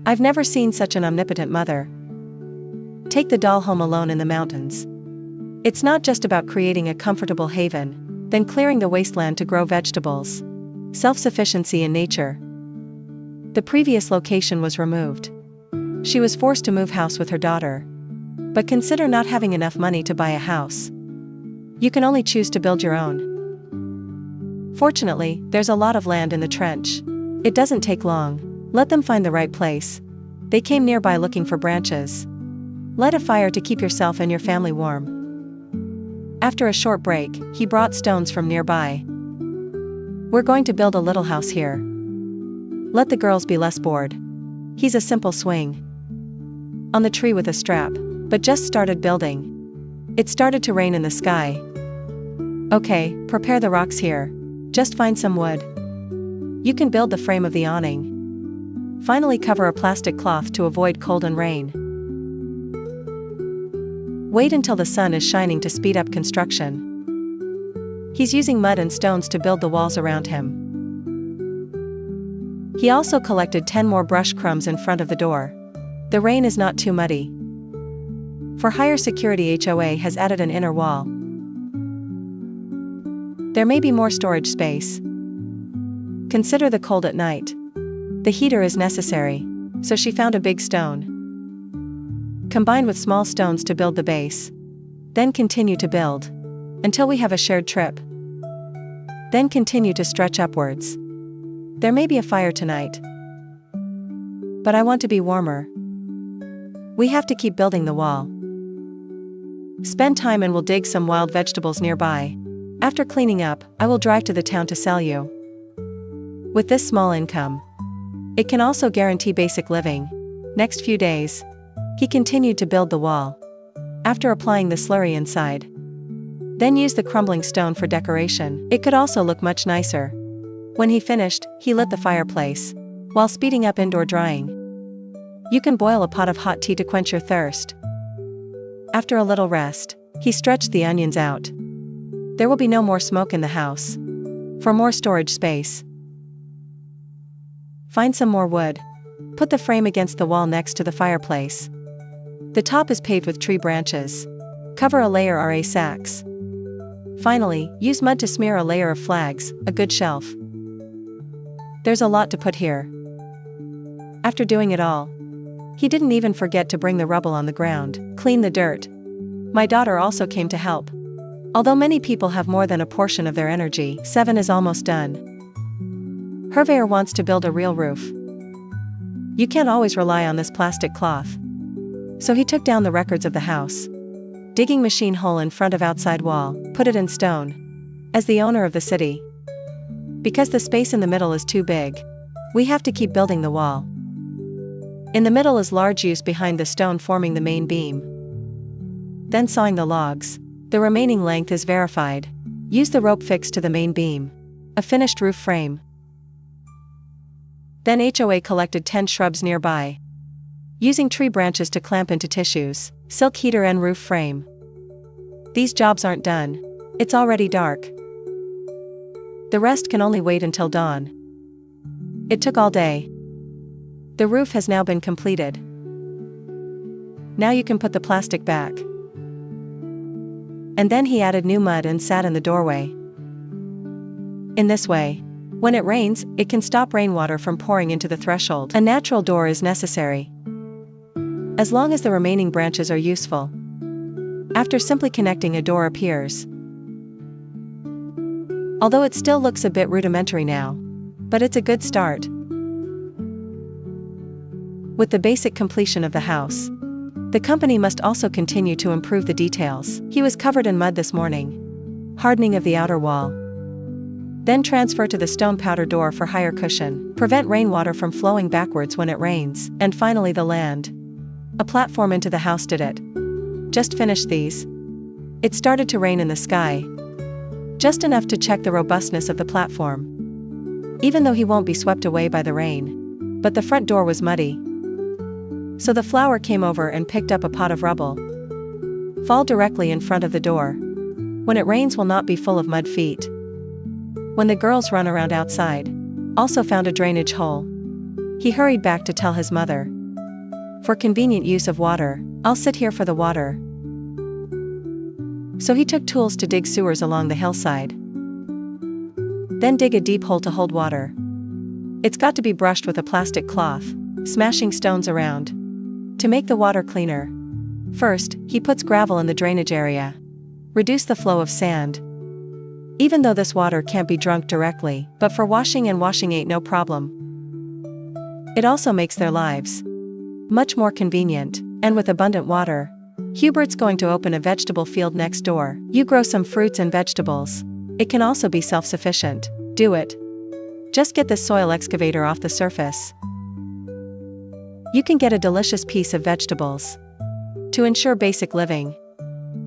I've never seen such an omnipotent mother. Take the doll home alone in the mountains. It's not just about creating a comfortable haven, then clearing the wasteland to grow vegetables. Self-sufficiency in nature. The previous location was removed. She was forced to move house with her daughter. But consider not having enough money to buy a house. You can only choose to build your own. Fortunately, there's a lot of land in the trench. It doesn't take long. Let them find the right place. They came nearby looking for branches. Light a fire to keep yourself and your family warm. After a short break, he brought stones from nearby. We're going to build a little house here. Let the girls be less bored. He's a simple swing on the tree with a strap, but just started building. It started to rain in the sky. Okay, prepare the rocks here. Just find some wood. You can build the frame of the awning. Finally, cover a plastic cloth to avoid cold and rain. Wait until the sun is shining to speed up construction. He's using mud and stones to build the walls around him. He also collected 10 more brush crumbs in front of the door. The rain is not too muddy. For higher security, HOA has added an inner wall. There may be more storage space. Consider the cold at night. The heater is necessary, so she found a big stone. Combined with small stones to build the base. Then continue to build until we have a shared trip. Then continue to stretch upwards. There may be a fire tonight, but I want to be warmer. We have to keep building the wall. Spend time and we'll dig some wild vegetables nearby. After cleaning up, I will drive to the town to sell you. With this small income, it can also guarantee basic living. Next few days, he continued to build the wall. After applying the slurry inside, then use the crumbling stone for decoration. It could also look much nicer. When he finished, he lit the fireplace, while speeding up indoor drying. You can boil a pot of hot tea to quench your thirst. After a little rest, he stretched the onions out. There will be no more smoke in the house. For more storage space, find some more wood. Put the frame against the wall next to the fireplace. The top is paved with tree branches. Cover a layer RA sacks. Finally, use mud to smear a layer of flags, a good shelf. There's a lot to put here. After doing it all, he didn't even forget to bring the rubble on the ground, clean the dirt. My daughter also came to help. Although many people have more than a portion of their energy, 7 is almost done. Hervé wants to build a real roof. You can't always rely on this plastic cloth. So he took down the records of the house. Digging machine hole in front of outside wall, put it in stone. As the owner of the city, because the space in the middle is too big, we have to keep building the wall. In the middle is large use behind the stone forming the main beam. Then sawing the logs. The remaining length is verified. Use the rope fixed to the main beam. A finished roof frame. Then HOA collected 10 shrubs nearby. Using tree branches to clamp into tissues, silk heater and roof frame. These jobs aren't done. It's already dark. The rest can only wait until dawn. It took all day. The roof has now been completed. Now you can put the plastic back. And then he added new mud and sat in the doorway. In this way, when it rains, it can stop rainwater from pouring into the threshold. A natural door is necessary, as long as the remaining branches are useful. After simply connecting, a door appears. Although it still looks a bit rudimentary now, but it's a good start. With the basic completion of the house, the company must also continue to improve the details. He was covered in mud this morning. Hardening of the outer wall. Then transfer to the stone powder door for higher cushion. Prevent rainwater from flowing backwards when it rains. And finally the land. A platform into the house did it. Just finished these. It started to rain in the sky. Just enough to check the robustness of the platform. Even though he won't be swept away by the rain. But the front door was muddy. So the flower came over and picked up a pot of rubble. Fall directly in front of the door. When it rains will not be full of mud feet. When the girls run around outside, also found a drainage hole. He hurried back to tell his mother. For convenient use of water, I'll sit here for the water. So he took tools to dig sewers along the hillside. Then dig a deep hole to hold water. It's got to be brushed with a plastic cloth, smashing stones around. To make the water cleaner, first, he puts gravel in the drainage area. Reduce the flow of sand. Even though this water can't be drunk directly, but for washing ain't no problem. It also makes their lives much more convenient, and with abundant water, Hubert's going to open a vegetable field next door. You grow some fruits and vegetables. It can also be self-sufficient. Do it. Just get this soil excavator off the surface. You can get a delicious piece of vegetables. To ensure basic living.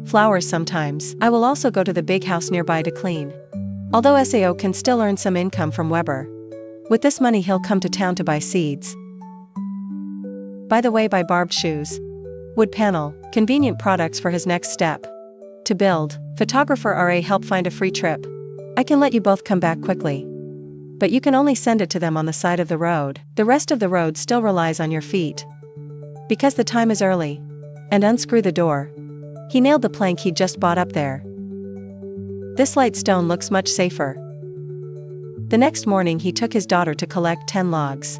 Flowers sometimes. I will also go to the big house nearby to clean. Although SAO can still earn some income from Weber. With this money he'll come to town to buy seeds. By the way, buy barbed shoes. Wood panel, convenient products for his next step. To build, photographer RA help find a free trip. I can let you both come back quickly. But you can only send it to them on the side of the road. The rest of the road still relies on your feet. Because the time is early. And unscrew the door. He nailed the plank he'd just bought up there. This light stone looks much safer. The next morning he took his daughter to collect 10 logs.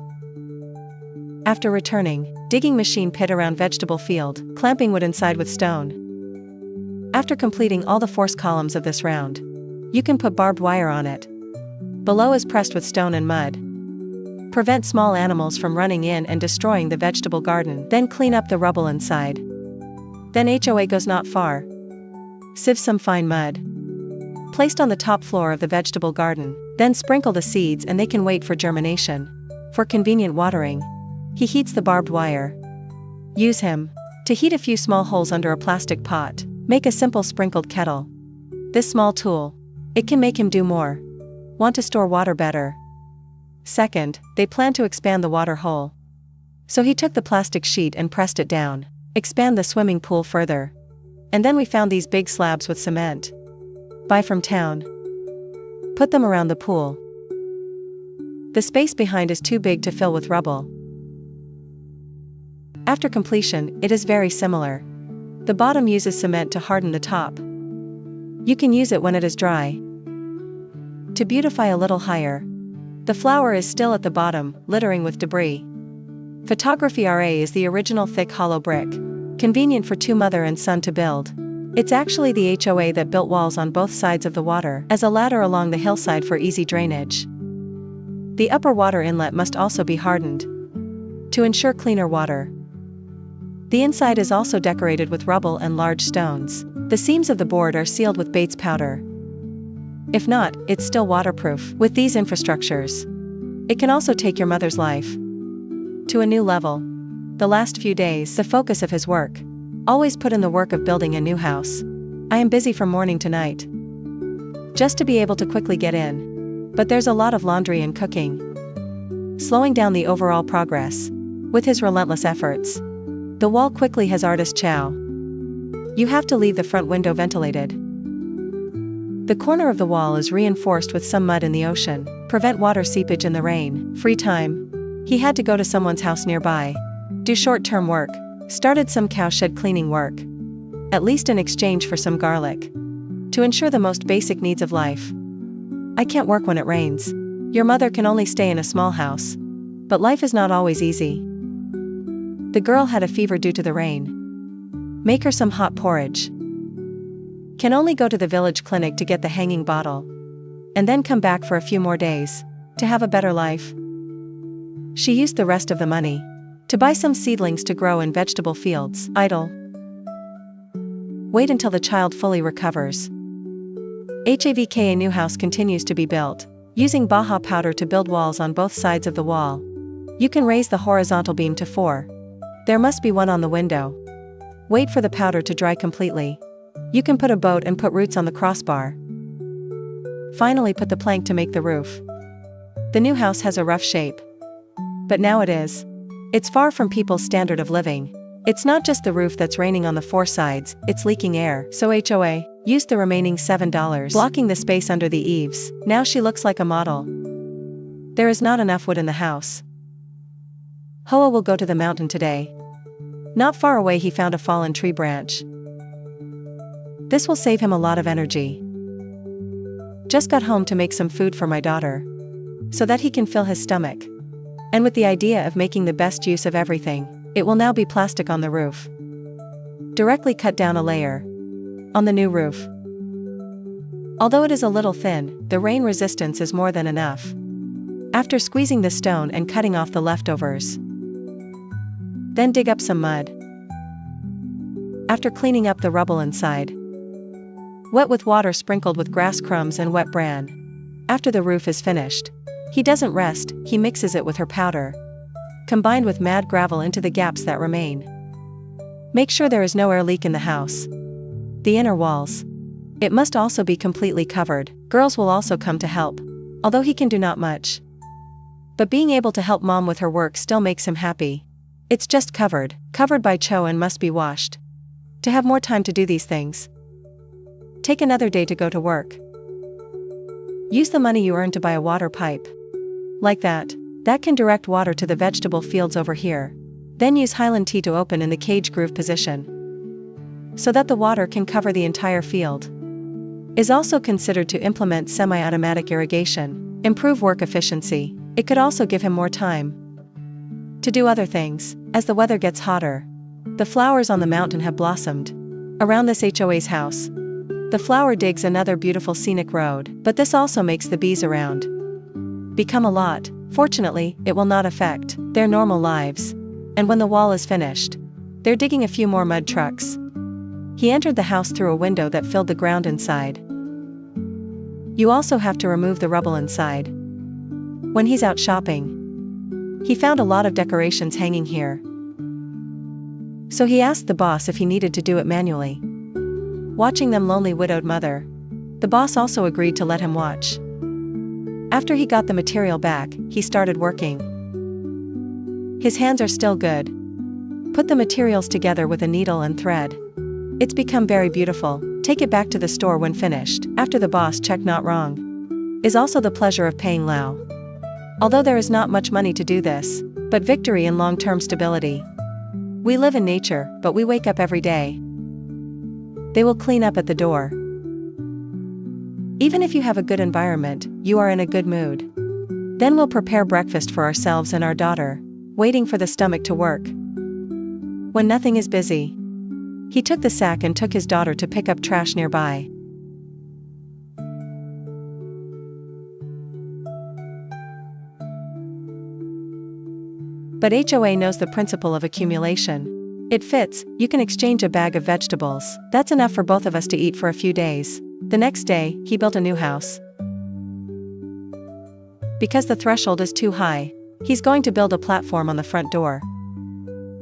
After returning, digging machine pit around vegetable field, clamping wood inside with stone. After completing all the force columns of this round, you can put barbed wire on it. Below is pressed with stone and mud. Prevent small animals from running in and destroying the vegetable garden. Then clean up the rubble inside. Then HOA goes not far. Sieve some fine mud. Placed on the top floor of the vegetable garden. Then sprinkle the seeds and they can wait for germination. For convenient watering, he heats the barbed wire. Use him to heat a few small holes under a plastic pot. Make a simple sprinkled kettle. This small tool, it can make him do more. Want to store water better. Second, they plan to expand the water hole. So he took the plastic sheet and pressed it down. Expand the swimming pool further. And then we found these big slabs with cement. Buy from town. Put them around the pool. The space behind is too big to fill with rubble. After completion, it is very similar. The bottom uses cement to harden the top. You can use it when it is dry. To beautify a little higher. The flower is still at the bottom, littering with debris. Photography RA is the original thick hollow brick. Convenient for two mother and son to build. It's actually the HOA that built walls on both sides of the water as a ladder along the hillside for easy drainage. The upper water inlet must also be hardened to ensure cleaner water. The inside is also decorated with rubble and large stones. The seams of the board are sealed with Bates powder. If not, it's still waterproof. With these infrastructures, it can also take your mother's life to a new level. The last few days, the focus of his work. Always put in the work of building a new house. I am busy from morning to night. Just to be able to quickly get in. But there's a lot of laundry and cooking. Slowing down the overall progress. With his relentless efforts. The wall quickly has artist chow. You have to leave the front window ventilated. The corner of the wall is reinforced with some mud in the ocean. Prevent water seepage in the rain. Free time. He had to go to someone's house nearby. Do short-term work. Started some cowshed cleaning work. At least in exchange for some garlic. To ensure the most basic needs of life. I can't work when it rains. Your mother can only stay in a small house. But life is not always easy. The girl had a fever due to the rain. Make her some hot porridge. Can only go to the village clinic to get the hanging bottle. And then come back for a few more days. To have a better life. She used the rest of the money to buy some seedlings to grow in vegetable fields. Idle. Wait until the child fully recovers. HAVKA new house continues to be built, using Baja powder to build walls on both sides of the wall. You can raise the horizontal beam to 4. There must be one on the window. Wait for the powder to dry completely. You can put a boat and put roots on the crossbar. Finally put the plank to make the roof. The new house has a rough shape. But now it is. It's far from people's standard of living. It's not just the roof that's raining on the 4 sides, it's leaking air. So HOA used the remaining $7, blocking the space under the eaves. Now she looks like a model. There is not enough wood in the house. Hoa will go to the mountain today. Not far away he found a fallen tree branch. This will save him a lot of energy. Just got home to make some food for my daughter, so that he can fill his stomach. And with the idea of making the best use of everything, it will now be plastic on the roof. Directly cut down a layer on the new roof. Although it is a little thin, the rain resistance is more than enough. After squeezing the stone and cutting off the leftovers, then dig up some mud. After cleaning up the rubble inside, wet with water sprinkled with grass crumbs and wet bran. After the roof is finished, he doesn't rest, he mixes it with her powder, combined with mad gravel into the gaps that remain. Make sure there is no air leak in the house. The inner walls. It must also be completely covered. Girls will also come to help, although he can do not much. But being able to help mom with her work still makes him happy. It's just covered by Cho and must be washed. To have more time to do these things. Take another day to go to work. Use the money you earn to buy a water pipe. Like that. That can direct water to the vegetable fields over here. Then use Highland tea to open in the cage groove position, so that the water can cover the entire field. Is also considered to implement semi-automatic irrigation, improve work efficiency. It could also give him more time to do other things. As the weather gets hotter, the flowers on the mountain have blossomed around this HOA's house. The flower digs another beautiful scenic road, but this also makes the bees around become a lot. Fortunately, it will not affect their normal lives. And when the wall is finished, they're digging a few more mud trucks. He entered the house through a window that filled the ground inside. You also have to remove the rubble inside. When he's out shopping, he found a lot of decorations hanging here. So he asked the boss if he needed to do it manually. Watching them lonely widowed mother, the boss also agreed to let him watch. After he got the material back, he started working. His hands are still good. Put the materials together with a needle and thread. It's become very beautiful. Take it back to the store when finished. After the boss check not wrong. Is also the pleasure of paying Lao. Although there is not much money to do this, but victory and long-term stability. We live in nature, but we wake up every day. They will clean up at the door. Even if you have a good environment, you are in a good mood. Then we'll prepare breakfast for ourselves and our daughter, waiting for the stomach to work. When nothing is busy, he took the sack and took his daughter to pick up trash nearby. But HOA knows the principle of accumulation. It fits. You can exchange a bag of vegetables. That's enough for both of us to eat for a few days. The next day, he built a new house. Because the threshold is too high, he's going to build a platform on the front door.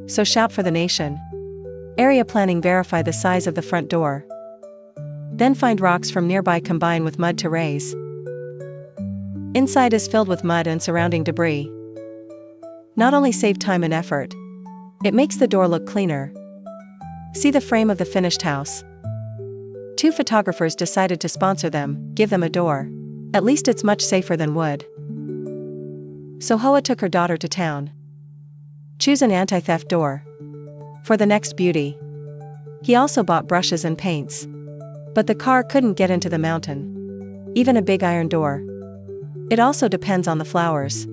So shout for the nation. Area planning verify the size of the front door. Then find rocks from nearby, combine with mud to raise. Inside is filled with mud and surrounding debris. Not only save time and effort, it makes the door look cleaner. See the frame of the finished house. 2 photographers decided to sponsor them, give them a door. At least it's much safer than wood. So Hoa took her daughter to town. Choose an anti-theft door. For the next beauty. He also bought brushes and paints. But the car couldn't get into the mountain. Even a big iron door. It also depends on the flowers.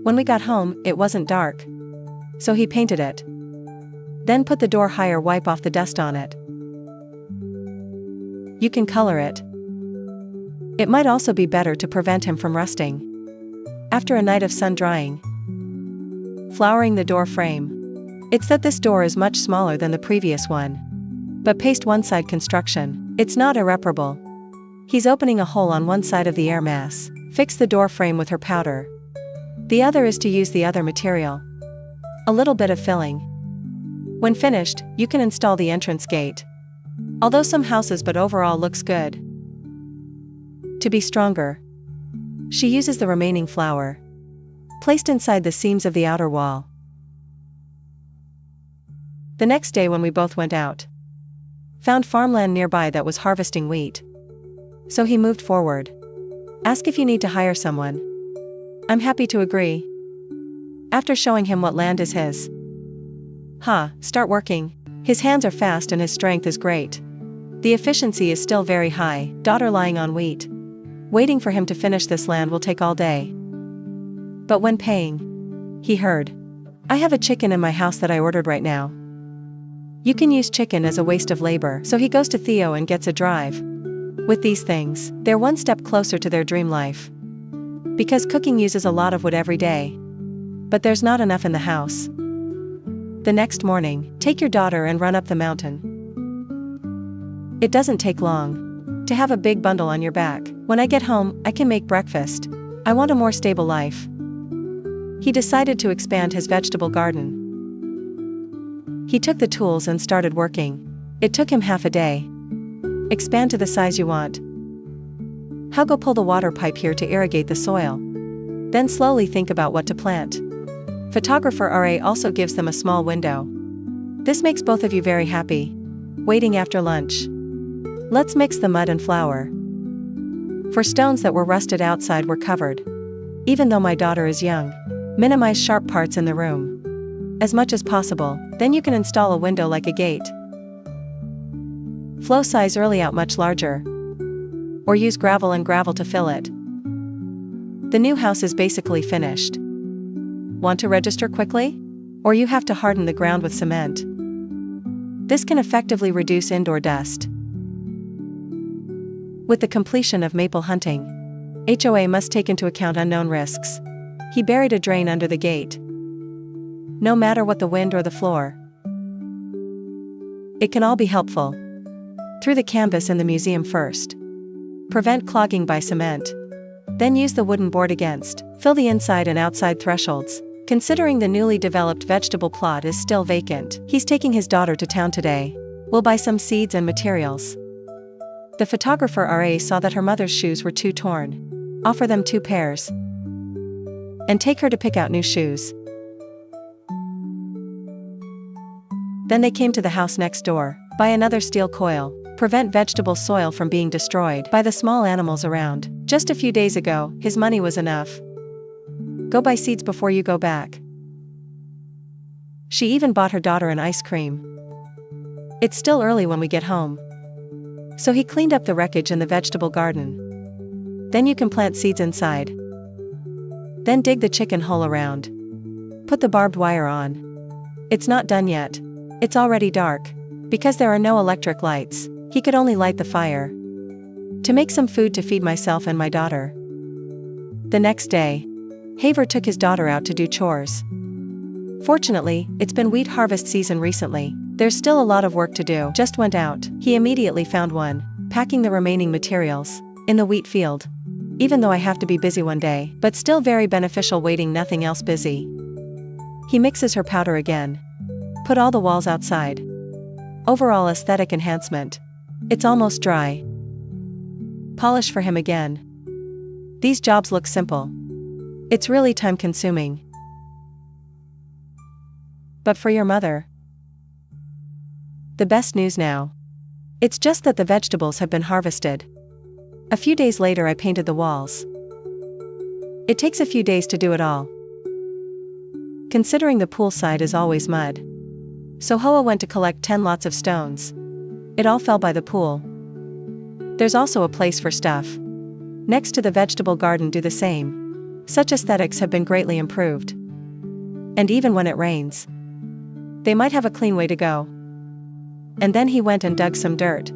When we got home, it wasn't dark. So he painted it. Then put the door higher, wipe off the dust on it. You can color it. It might also be better to prevent him from rusting. After a night of sun drying. Flowering the door frame. It's that this door is much smaller than the previous one. But paste one side construction. It's not irreparable. He's opening a hole on one side of the air mass. Fix the door frame with her powder. The other is to use the other material. A little bit of filling. When finished, you can install the entrance gate. Although some houses, but overall looks good. To be stronger, she uses the remaining flour, placed inside the seams of the outer wall. The next day when we both went out, found farmland nearby that was harvesting wheat. So he moved forward. Ask if you need to hire someone. I'm happy to agree. after showing him what land is his. Start working. His hands are fast and his strength is great. The efficiency is still very high, daughter lying on wheat. Waiting for him to finish this land will take all day. But when paying, he heard, I have a chicken in my house that I ordered right now. You can use chicken as a waste of labor. So he goes to Theo and gets a drive. With these things, they're one step closer to their dream life. Because cooking uses a lot of wood every day. But there's not enough in the house. The next morning, take your daughter and run up the mountain. It doesn't take long to have a big bundle on your back. When I get home, I can make breakfast. I want a more stable life. He decided to expand his vegetable garden. He took the tools and started working. It took him half a day. Expand to the size you want. How go pull the water pipe here to irrigate the soil. Then slowly think about what to plant. Photographer RA also gives them a small window. This makes both of you very happy. Waiting after lunch. Let's mix the mud and flour. For stones that were rusted outside were covered. Even though my daughter is young. Minimize sharp parts in the room. As much as possible, then you can install a window like a gate. Flow size early out much larger. Or use gravel and gravel to fill it. The new house is basically finished. Want to register quickly? Or you have to harden the ground with cement. This can effectively reduce indoor dust. With the completion of maple hunting, HOA must take into account unknown risks. He buried a drain under the gate. No matter what the wind or the floor. It can all be helpful. Through the canvas in the museum first. Prevent clogging by cement. Then use the wooden board against. Fill the inside and outside thresholds. Considering the newly developed vegetable plot is still vacant, he's taking his daughter to town today. We'll buy some seeds and materials. The photographer RA saw that her mother's shoes were too torn. Offer them 2 pairs. And take her to pick out new shoes. Then they came to the house next door. Buy another steel coil. Prevent vegetable soil from being destroyed by the small animals around. Just a few days ago, his money was enough. Go buy seeds before you go back. She even bought her daughter an ice cream. It's still early when we get home. So he cleaned up the wreckage in the vegetable garden. Then you can plant seeds inside. Then dig the chicken hole around. Put the barbed wire on. It's not done yet. It's already dark. Because there are no electric lights, he could only light the fire. To make some food to feed myself and my daughter. The next day, Haver took his daughter out to do chores. Fortunately, it's been wheat harvest season recently. There's still a lot of work to do. Just went out. He immediately found one, packing the remaining materials, in the wheat field. Even though I have to be busy one day, but still very beneficial waiting nothing else busy. He mixes her powder again. Put all the walls outside. Overall aesthetic enhancement. It's almost dry. Polish for him again. These jobs look simple. It's really time consuming. But for your mother. The best news now. It's just that the vegetables have been harvested. A few days later I painted the walls. It takes a few days to do it all. Considering the pool side is always mud. So Hoa went to collect 10 lots of stones. It all fell by the pool. There's also a place for stuff. Next to the vegetable garden do the same. Such aesthetics have been greatly improved. And even when it rains, they might have a clean way to go. And then he went and dug some dirt.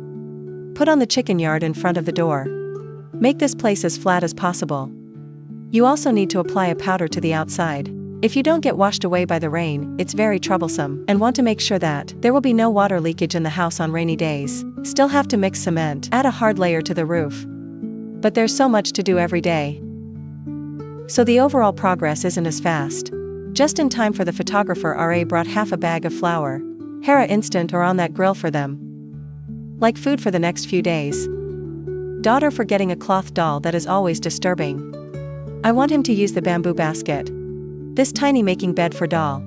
Put on the chicken yard in front of the door. Make this place as flat as possible. You also need to apply a powder to the outside. If you don't get washed away by the rain, it's very troublesome, and want to make sure that there will be no water leakage in the house on rainy days. Still have to mix cement, add a hard layer to the roof. But there's so much to do every day. So the overall progress isn't as fast. Just in time for the photographer RA brought half a bag of flour. Hera instant or on that grill for them. Like food for the next few days. Daughter for getting a cloth doll that is always disturbing. I want him to use the bamboo basket. This tiny making bed for doll.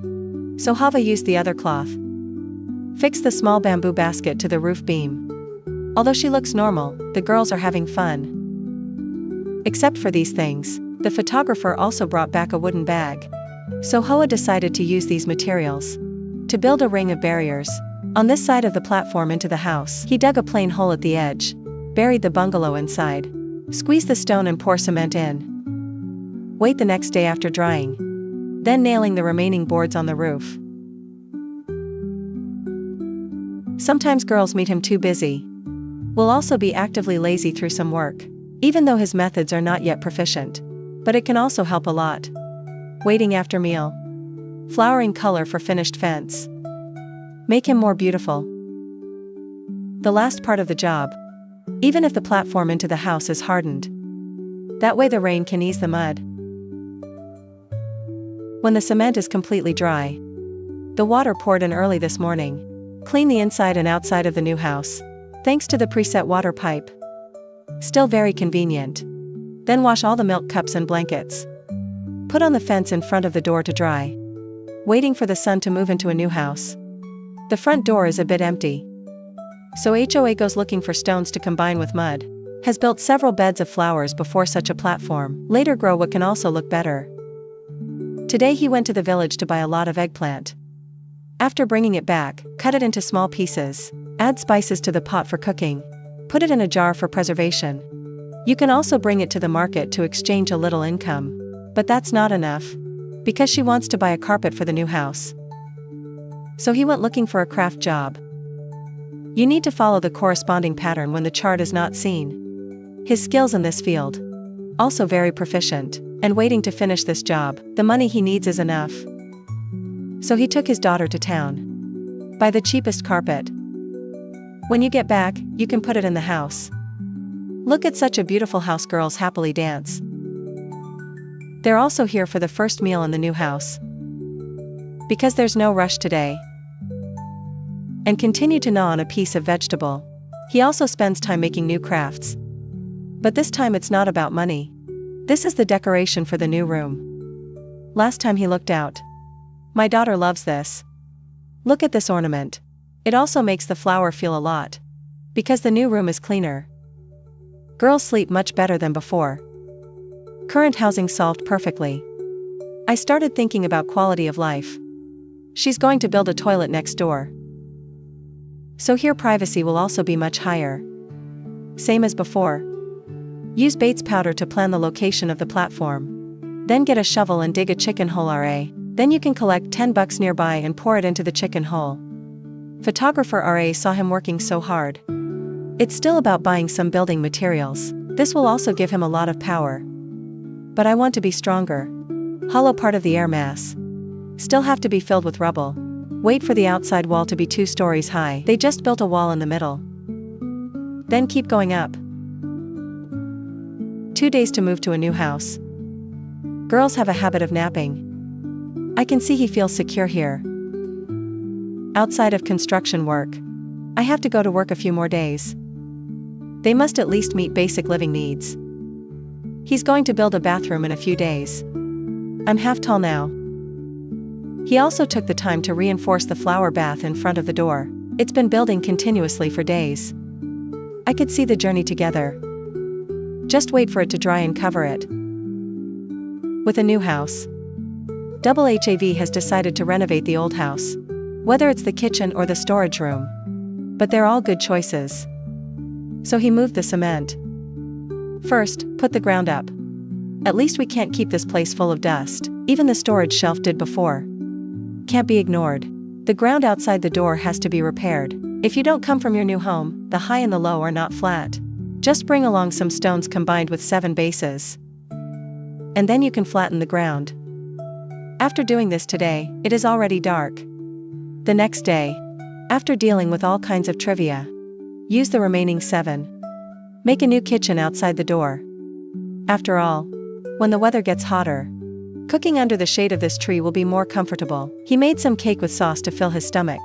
So Hava used the other cloth. Fix the small bamboo basket to the roof beam. Although she looks normal, the girls are having fun. Except for these things, the photographer also brought back a wooden bag. So Hoa decided to use these materials to build a ring of barriers. On this side of the platform into the house, he dug a plain hole at the edge, buried the bungalow inside, squeezed the stone and pour cement in. Wait the next day after drying, then nailing the remaining boards on the roof. Sometimes girls meet him too busy. Will also be actively lazy through some work, even though his methods are not yet proficient. But it can also help a lot. Waiting after meal. Flowering color for finished fence. Make him more beautiful. The last part of the job. Even if the platform into the house is hardened. That way the rain can ease the mud. When the cement is completely dry. The water poured in early this morning. Clean the inside and outside of the new house. Thanks to the preset water pipe. Still very convenient. Then wash all the milk cups and blankets. Put on the fence in front of the door to dry. Waiting for the son to move into a new house. The front door is a bit empty. So Hoa goes looking for stones to combine with mud. Has built several beds of flowers before such a platform. Later grow what can also look better. Today he went to the village to buy a lot of eggplant. After bringing it back, cut it into small pieces. Add spices to the pot for cooking. Put it in a jar for preservation. You can also bring it to the market to exchange a little income. But that's not enough. Because she wants to buy a carpet for the new house. So he went looking for a craft job. You need to follow the corresponding pattern when the chart is not seen. His skills in this field. Also very proficient, and waiting to finish this job. The money he needs is enough. So he took his daughter to town. Buy the cheapest carpet. When you get back, you can put it in the house. Look at such a beautiful house, girls happily dance. They're also here for the first meal in the new house. Because there's no rush today. And continue to gnaw on a piece of vegetable. He also spends time making new crafts. But this time it's not about money. This is the decoration for the new room. Last time he looked out. My daughter loves this. Look at this ornament. It also makes the flower feel a lot. Because the new room is cleaner. Girls sleep much better than before. Current housing solved perfectly. I started thinking about quality of life. She's going to build a toilet next door. So here privacy will also be much higher. Same as before. Use Bates powder to plan the location of the platform. Then get a shovel and dig a chicken hole RA. Then you can collect $10 nearby and pour it into the chicken hole. Photographer RA saw him working so hard. It's still about buying some building materials. This will also give him a lot of power. But I want to be stronger. Hollow part of the air mass. Still have to be filled with rubble. Wait for the outside wall to be 2 stories high. They just built a wall in the middle. Then keep going up. 2 days to move to a new house. Girls have a habit of napping. I can see he feels secure here. Outside of construction work. I have to go to work a few more days. They must at least meet basic living needs. He's going to build a bathroom in a few days. I'm half tall now. He also took the time to reinforce the flower bath in front of the door. It's been building continuously for days. I could see the journey together. Just wait for it to dry and cover it. With a new house. HAV has decided to renovate the old house. Whether it's the kitchen or the storage room. But they're all good choices. So he moved the cement. First, put the ground up. At least we can't keep this place full of dust. Even the storage shelf did before. Can't be ignored. The ground outside the door has to be repaired. If you don't come from your new home, the high and the low are not flat. Just bring along some stones combined with 7 bases. And then you can flatten the ground. After doing this today, it is already dark. The next day, after dealing with all kinds of trivia, use the remaining 7. Make a new kitchen outside the door. After all, when the weather gets hotter, cooking under the shade of this tree will be more comfortable. He made some cake with sauce to fill his stomach.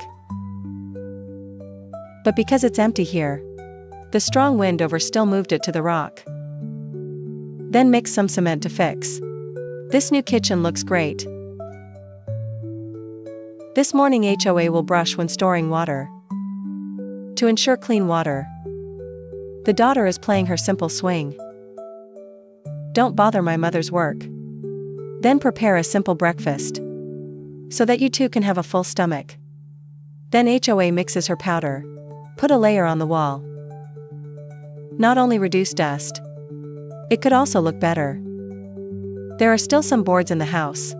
But because it's empty here, the strong wind over still moved it to the rock. Then mix some cement to fix. This new kitchen looks great. This morning HOA will brush when storing water. To ensure clean water. The daughter is playing her simple swing. Don't bother my mother's work. Then prepare a simple breakfast. so that you too can have a full stomach. Then HOA mixes her powder. Put a layer on the wall. Not only reduce dust, it could also look better. There are still some boards in the house.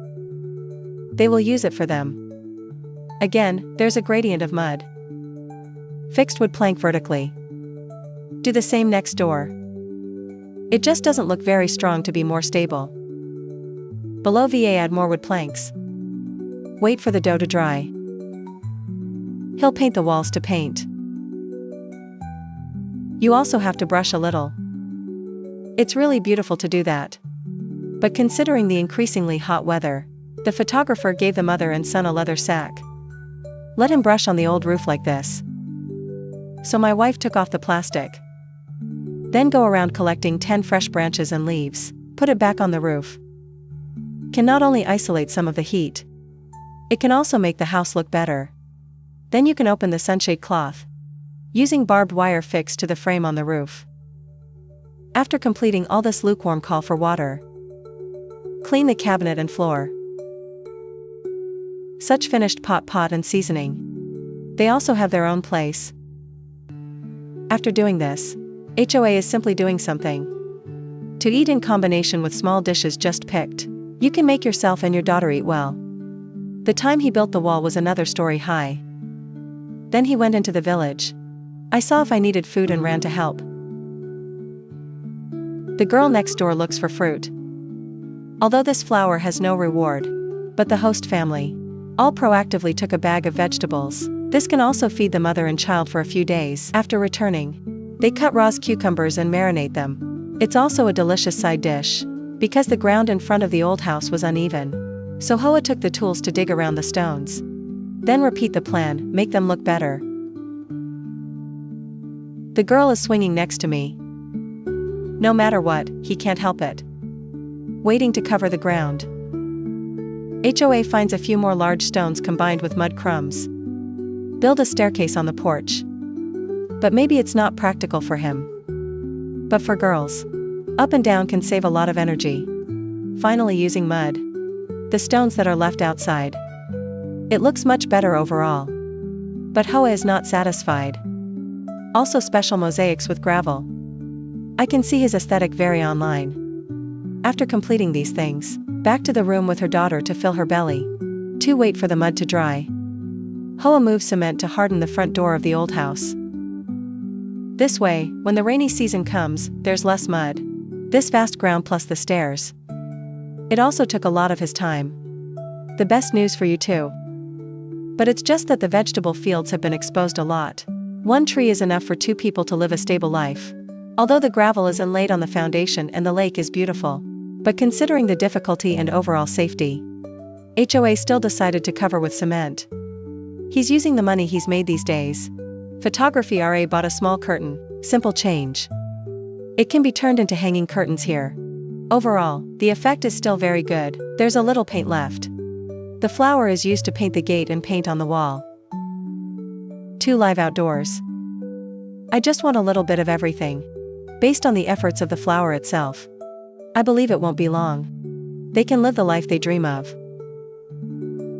They will use it for them. Again, there's a gradient of mud. Fixed wood plank vertically. Do the same next door. It just doesn't look very strong to be more stable. Below VA add more wood planks. Wait for the dough to dry. He'll paint the walls to paint. You also have to brush a little. It's really beautiful to do that. But considering the increasingly hot weather, the photographer gave the mother and son a leather sack. Let him brush on the old roof like this. So my wife took off the plastic. Then go around collecting 10 fresh branches and leaves, put it back on the roof. Can not only isolate some of the heat, it can also make the house look better. Then you can open the sunshade cloth, using barbed wire fixed to the frame on the roof. After completing all this lukewarm call for water, clean the cabinet and floor. Such finished pot and seasoning. They also have their own place. After doing this, HOA is simply doing something. To eat in combination with small dishes just picked. You can make yourself and your daughter eat well. The time he built the wall was another story high. Then he went into the village. I saw if I needed food and ran to help. The girl next door looks for fruit. Although this flower has no reward, but the host family all proactively took a bag of vegetables. This can also feed the mother and child for a few days. After returning, they cut raw cucumbers and marinate them. It's also a delicious side dish. Because the ground in front of the old house was uneven, so Hoa took the tools to dig around the stones. Then repeat the plan, make them look better. The girl is swinging next to me. No matter what, he can't help it. Waiting to cover the ground. HOA finds a few more large stones combined with mud crumbs. Build a staircase on the porch. But maybe it's not practical for him. But for girls, up and down can save a lot of energy. Finally using mud. The stones that are left outside. It looks much better overall. But Hoa is not satisfied. Also special mosaics with gravel. I can see his aesthetic vary online. After completing these things, back to the room with her daughter to fill her belly. To wait for the mud to dry. Hoa moves cement to harden the front door of the old house. This way, when the rainy season comes, there's less mud. This vast ground plus the stairs. It also took a lot of his time. The best news for you too. But it's just that the vegetable fields have been exposed a lot. One tree is enough for 2 people to live a stable life. Although the gravel is inlaid on the foundation and the lake is beautiful. But considering the difficulty and overall safety, HOA still decided to cover with cement. He's using the money he's made these days. Photography RA bought a small curtain, simple change. It can be turned into hanging curtains here. Overall, the effect is still very good. There's a little paint left. The flower is used to paint the gate and paint on the wall. 2 live outdoors. I just want a little bit of everything. Based on the efforts of the flower itself, I believe it won't be long. They can live the life they dream of.